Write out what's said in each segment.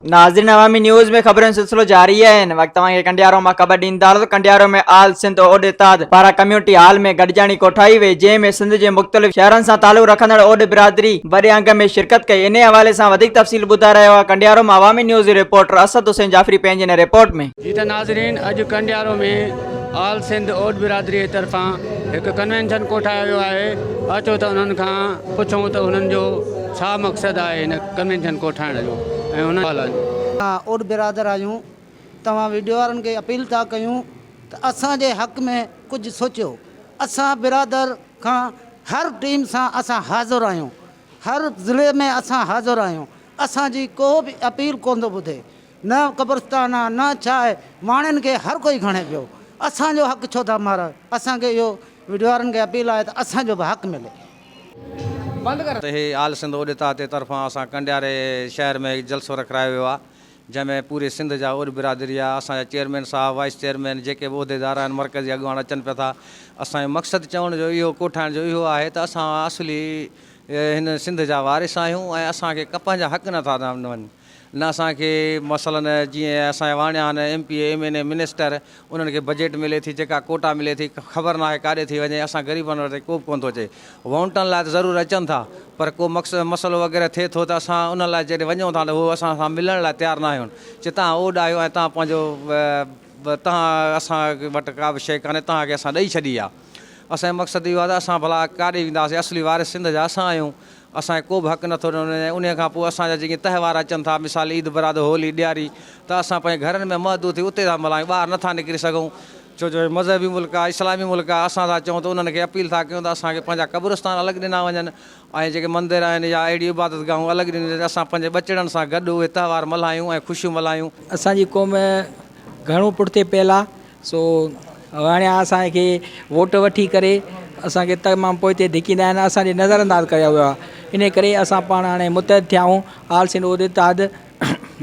नाज़रीन अवामी न्यूज़ में खबरों सिलसिलो जारी है। वक्त कंडियारो में खबर ॾींदासीं तो कंडियारो में आल सिंध ओड इत्तेहाद पारा कम्यूनिटी हाल में गॾिजाणी कोठाई वई, जंहिंमें सिंध के मुख़्तलिफ़ शहरनि सां तालुक़ रखंदड़ ओड बिरादरी वॾे अंग में शिरकत कई। इन हवाले से वधीक तफ़सील ॿुधाए रहियो आहे कंडियारो में अवामी न्यूज़ रिपोर्टर असद हुसैन जाफरी पंहिंजी इन रिपोर्ट में। जी त नाज़रीन अॼु कंडियारो में आल सिंध ओड बिरादरी की तरफ़ां एक कन्वेंशन कोठायो वियो आहे। अचो त उन्हनि खां पुछूं त उन्हनि जो छा मक़सदु आहे इन कन्वेंशन कोठाइण जो ऐं उन ओड बिरादर आहियूं। तव्हां वीडियो वारनि खे अपील था कयूं त असांजे हक़ में कुझु सोचियो। असां बिरादर खां हर टीम सां असां हाज़िर आहियूं, हर ज़िले में असां हाज़िर आहियूं। असांजी को बि अपील कोन थो ॿुधे, न क़ब्रस्तान आहे न छा आहे, माण्हुनि खे हर कोई खणे पियो। असांजो हक़ छो था मारो? असांखे इहो वीडियो वारनि खे अपील आहे त असांजो बि हक़ मिले। आल सिंध ओड इत्तेहाद जे तरफ़ां असां कंडियारे शहर में जलसो रखायो वियो आहे, जंहिंमें पूरे सिंध जा ओड बिरादरी आहे। असांजा चेयरमैन साहब, वाइस चेयरमैन, जेके बि उहिदेदार आहिनि, मरकज़ी अॻुवान अचनि पिया था। असांजो मक़सदु चवण जो इहो, कोठाइण जो इहो आहे त असां असली हिन सिंध जा वारिस आहियूं ऐं असांखे कपनि जा हक़ नथा वञनि। न असांखे मसलन जीअं असांजा वाणिया आहिनि MP MNA मिनिस्टर, उन्हनि खे बजट मिले थी, जेका कोटा मिले थी, ख़बर नाहे काॾे थी वञे। असां ग़रीबनि वटि को बि कोन थो अचे। वोटनि लाइ त ज़रूरु अचनि था, पर को मसलो वग़ैरह थिए थो त असां उन लाइ जॾहिं वञूं था त उहो असां सां मिलण लाइ तयारु न आहियूं। चए तव्हां ओड आहियो ऐं तव्हां पंहिंजो तव्हां असां वटि का बि शइ कान्हे, तव्हांखे असां ॾेई छॾी आहे। असांजो मक़सदु इहो आहे त असां भला काॾे वेंदासीं, असली वारिस सिंध जा असां आहियूं। असांखे को बि हक़ नथो ॾिनो। उन खां पोइ असांजा जेके त्योहार अचनि था, मिसाल ईद बरात, होली, ॾियारी, त असां पंहिंजे घरनि में महदूद थी उते था मल्हायूं, ॿाहिरि नथा निकिरी सघूं। छो जो मज़हबी मुल्क आहे, इस्लामी मुल्क आहे। असां था चऊं त उन्हनि खे अपील था कयूं त असांखे पंहिंजा क़ब्रस्तान अलॻि ॾिना वञनि ऐं जेके मंदर आहिनि या अहिड़ी इबादत गाहूं अलॻि ॾिनी, असां पंहिंजे ॿचिड़नि सां गॾु उहे त्योहार मल्हायूं ऐं ख़ुशियूं मल्हायूं। असांजी क़ौम घणो पुठिते पियल आहे, सो हाणे असांखे वोट वठी करे असांखे तमामु पोइ ते धिकींदा आहिनि, असांजे नज़रअंदाज़ कयो वियो आहे। इन करे असां पाण हाणे मुतहद थिया आहियूं। आल सिंध ओड इत्तेहाद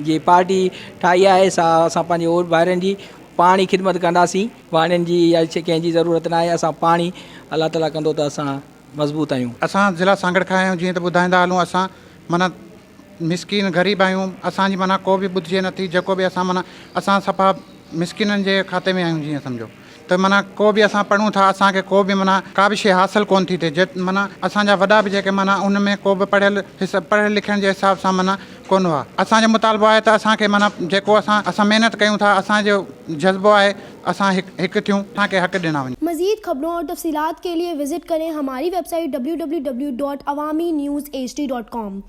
जी पार्टी ठाही आहे। असां पंहिंजे ओड भाइरनि जी पाणी ख़िदमत कंदासीं। वाणियुनि जी या कंहिंजी ज़रूरत न आहे। असां पाणी अलाह ताला कंदो त असां मज़बूत आहियूं। असां ज़िला सांगड़ खां आहियूं। जीअं त ॿुधाईंदा हलूं, असां माना मिसकिन ग़रीब आहियूं। असांजी माना को बि ॿुधिजे नथी। जेको बि असां माना असां सफ़ा मिसकिननि जे खाते में आहियूं। जीअं सम्झो त माना को बि असां पढ़ूं था, असांखे को बि माना का बि शइ हासिलु कोन थी थिए। माना असांजा वॾा बि जेके माना उन में को बि पढ़ियल लिखण जे हिसाब सां माना कोन हुआ। असांजो मुतालबो आहे त असांखे माना जेको असां महिनत कयूं था, असांजो जज़्बो आहे असां हिकु थियूं, असांखे हक़ ॾिना वञे। मज़ीद खबरों और तफसीलात के लिए विजिट करें हमारी वेबसाइट www.awamiNewsHD.com।